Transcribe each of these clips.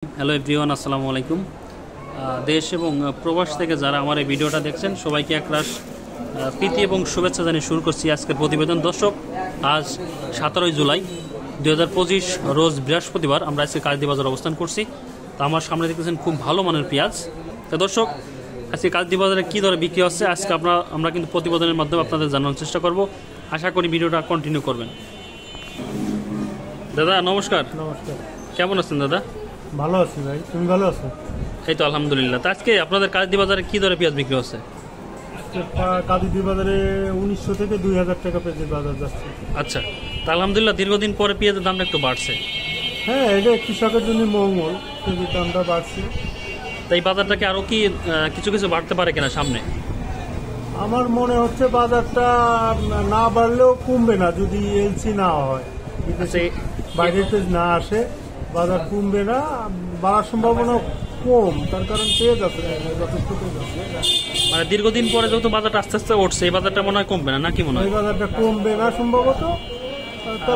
Hello everyone, আসসালামু আলাইকুম। দেশ এবং প্রবাস থেকে যারা আমার এই ভিডিওটা দেখছেন সবাইকে একরাশ প্রীতি এবং শুভেচ্ছা জানিয়ে শুরু করছি আজকের প্রতিবেদন। দর্শক, আজ 17 জুলাই 2025 রোজ বৃহস্পতিবার আমরা আজকে কাজী বাজার অবস্থান করছি। তো আমার সামনে দেখতেছেন খুব ভালো মানের পেঁয়াজ। তো দর্শক, আজকে কাজী বাজারে কী দরে বিক্রি হচ্ছে আজকে আমরা কিন্তু প্রতিবেদনের মাধ্যমে আপনাদের জানানোর চেষ্টা করব। আশা করি ভিডিওটা কন্টিনিউ করবেন। দাদা নমস্কার। নমস্কার। কেমন আছেন দাদা? ভালো আছি ভাই, তুমি ভালো আছো? এই তো আলহামদুলিল্লাহ। তো আজকে আপনাদের কাজী বাজারে কী দরে পেঁয়াজ বিক্রি হচ্ছে? কাদিদি বাজারে 1900 থেকে 2000 টাকা পেঁয়াজের বাজার যাচ্ছে। আচ্ছা, তা আলহামদুলিল্লাহ দীর্ঘদিন পরে পেঁয়াজের দামটা একটু বাড়ছে। হ্যাঁ, এটা কৃষকের জন্য মঙ্গল, পেঁয়াজের দামটা বাড়ছে। তাই এই বাজারটাকে আরও কি কিছু কিছু বাড়তে পারে কিনা সামনে? আমার মনে হচ্ছে বাজারটা না বাড়লেও কমবে না যদি এলসি না হয়, বাইরের পেঁয়াজ না আসে, বাজার কমবে না, বাড়ার সম্ভাবনা কম। তার কারণ পেঁয়াজ আছে, যথেষ্ট পেঁয়াজ আছে। মানে দীর্ঘদিন পরে যত বাজারটা আস্তে আস্তে উঠছে, এই বাজারটা মনে হয় কমবে না, নাকি মনে হয়? এই বাজারটা কমবে না সম্ভবত, তো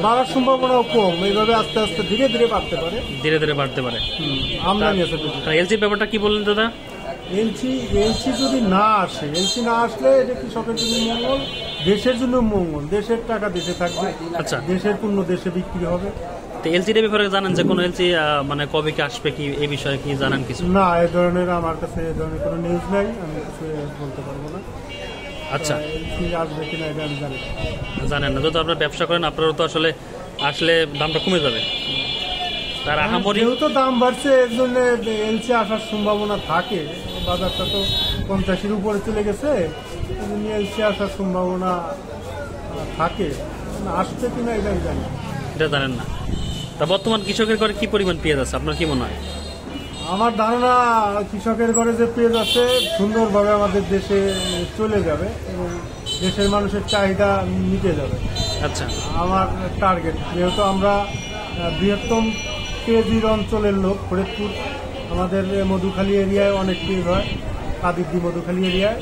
বাড়ার সম্ভাবনাও কম। এইভাবে আস্তে আস্তে ধীরে ধীরে বাড়তে পারে, ধীরে ধীরে বাড়তে পারে। আমদানি আছে। এলসির ব্যাপারটা কি বললেন দাদা? এলসি যদি না আসে, এলসি না আসলে এটা কৃষকের জন্য মঙ্গল, দেশের জন্য মঙ্গল। দেশের টাকা দেশে থাকবে, আচ্ছা, দেশের পণ্য দেশে বিক্রি হবে। তো এলসির ব্যাপারে জানেন যে কোনো এলসি মানে কবে কি আসবে, কি এই বিষয়ে কি জানেন কিছু? না, এই ধরনের আমার কাছে এই ধরনের কোনো নিউজ নাই, আমি কিছু বলতে পারবো না। আচ্ছা, এলসি আসবে কিনা এটা আমি জানি না। জানেন না? যত আপনার ব্যবসা করেন আপনারও তো আসলে দামটা কমে যাবে। তার আহামরি যেহেতু দাম বাড়ছে এর জন্য এলসি আসার সম্ভাবনা থাকে। বাজারটা তো 50-এর উপরে চলে গেছে, এই জন্য এলসি আসার সম্ভাবনা থাকে। আসছে কিনা এটা আমি জানি না। এটা জানেন না? তা বর্তমান কৃষকের ঘরে কি পরিমাণ পেঁয়াজ আছে আপনার কি মনে হয়? আমার ধারণা কৃষকের ঘরে যে পেঁয়াজ আছে সুন্দরভাবে আমাদের দেশে চলে যাবে এবং দেশের মানুষের চাহিদা মিটে যাবে। আচ্ছা, আমার টার্গেট, যেহেতু আমরা বৃহত্তম পেঁয়াজির অঞ্চলের লোক, ফরিদপুর আমাদের মধুখালী এরিয়ায় অনেক পেঁয়াজ হয়, কাদিদি মধুখালী এরিয়ায়।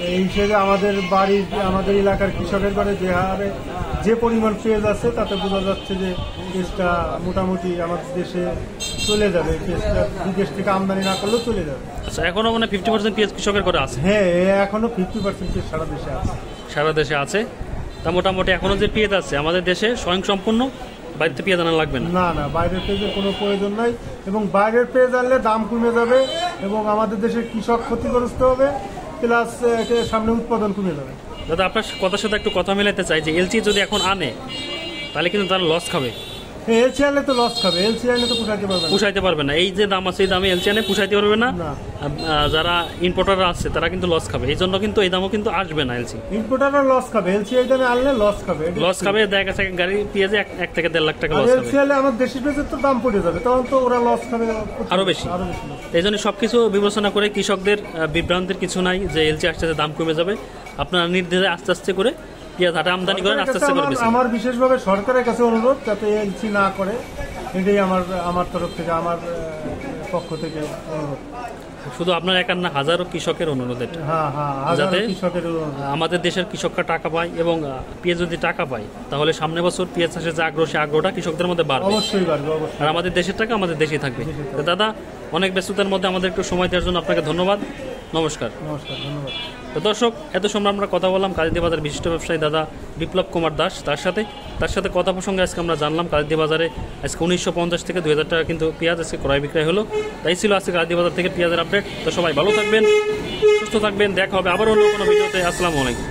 এই হিসেবে আমাদের বাড়ির, আমাদের এলাকার কৃষকের ঘরে যে হারে যে পরিমাণ পেঁয়াজ আছে তাতে বোঝা যাচ্ছে যে পেঁয়াজটা মোটামুটি আমাদের দেশে চলে যাবে। পেঁয়াজটা বিদেশ থেকে আমদানি না করলেও চলে যাবে। আচ্ছা, এখনো মানে 50% পেঁয়াজ কৃষকের ঘরে আছে? হ্যাঁ, এখনো 50% পেঁয়াজ সারা দেশে আছে। সারা দেশে আছে। তা মোটামুটি এখনো যে পেঁয়াজ আছে আমাদের দেশে স্বয়ংসম্পূর্ণ, বাইরে পেঁয়াজ আনা লাগবে না? না না, বাইরের পেঁয়াজের কোনো প্রয়োজন নাই, এবং বাইরের পেঁয়াজ আনলে দাম কমে যাবে এবং আমাদের দেশের কৃষক ক্ষতিগ্রস্ত হবে, প্লাস সামনে উৎপাদন কমে যাবে। দাদা, আপনার কথার সাথে একটু কথা মেলাতে চাই যে এলসি যদি এখন আনে তাহলে কিন্তু তারা লস খাবে। এলসি আনলে তো লস খাবে, এলসি আনলে তো পুষাইতে পারবে না। এই যে দাম আছে এই দামে এলসি আনে পুষাইতে পারবে না। যারা ইম্পোর্টাররা আছে তারা কিন্তু লস খাবে, এই জন্য কিন্তু এই দামও কিন্তু আসবে না। এলসি ইম্পোর্টাররা লস খাবে, এলসি এই দামে আনলে লস খাবে। দেখা গেছে গাড়ি পেঁয়াজে 1 থেকে 1.5 লাখ টাকা লস খাবে। এলসি আনলে আমার দেশি পেঁয়াজের তো দাম পড়ে যাবে, তখন তো ওরা লস খাবে আরো বেশি। এই জন্য সবকিছু বিবেচনা করে কৃষকদের বিভ্রান্তির কিছু নাই যে এলসি আসতে দাম কমে যাবে। আপনারা নির্দ্বিধায় আস্তে আস্তে করে পেঁয়াজ হাটে আমদানি করেন, আস্তে আস্তে করে বেচেন। আমার বিশেষভাবে সরকারের কাছে অনুরোধ যাতে এলসি না করে, এটাই আমার তরফ থেকে, আমার পক্ষ থেকে অনুরোধ। শুধু আপনার একার না, হাজারো কৃষকের অনুরোধ এটা, যাতে আমাদের দেশের কৃষকরা টাকা পায় এবং পেঁয়াজ যদি টাকা পায় তাহলে সামনে বছর পেঁয়াজ চাষের যে আগ্রহ, সে আগ্রহটা কৃষকদের মধ্যে বাড়বে। অবশ্যই বাড়বে, অবশ্যই। আর আমাদের দেশের টাকা আমাদের দেশেই থাকবে। দাদা, অনেক ব্যস্ততার মধ্যে আমাদের একটু সময় দেওয়ার জন্য আপনাকে ধন্যবাদ। নমস্কার। নমস্কার, ধন্যবাদ। তো দর্শক, এত সময় আমরা কথা বললাম কালিদি বাজার বিশিষ্ট ব্যবসায়ী দাদা বিপ্লব কুমার দাস, তার সাথে কথা প্রসঙ্গে আজকে আমরা জানলাম কালিদি বাজারে আজকে 1950 থেকে 2000 টাকা কিন্তু পেঁয়াজ আজকে ক্রয় বিক্রয় হলো। তাই ছিল আজকে কালিদি বাজার থেকে পেঁয়াজের আপডেট। তো সবাই ভালো থাকবেন, সুস্থ থাকবেন, দেখা হবে আবার অন্য কোনো ভিডিওতে। আসসালামু আলাইকুম।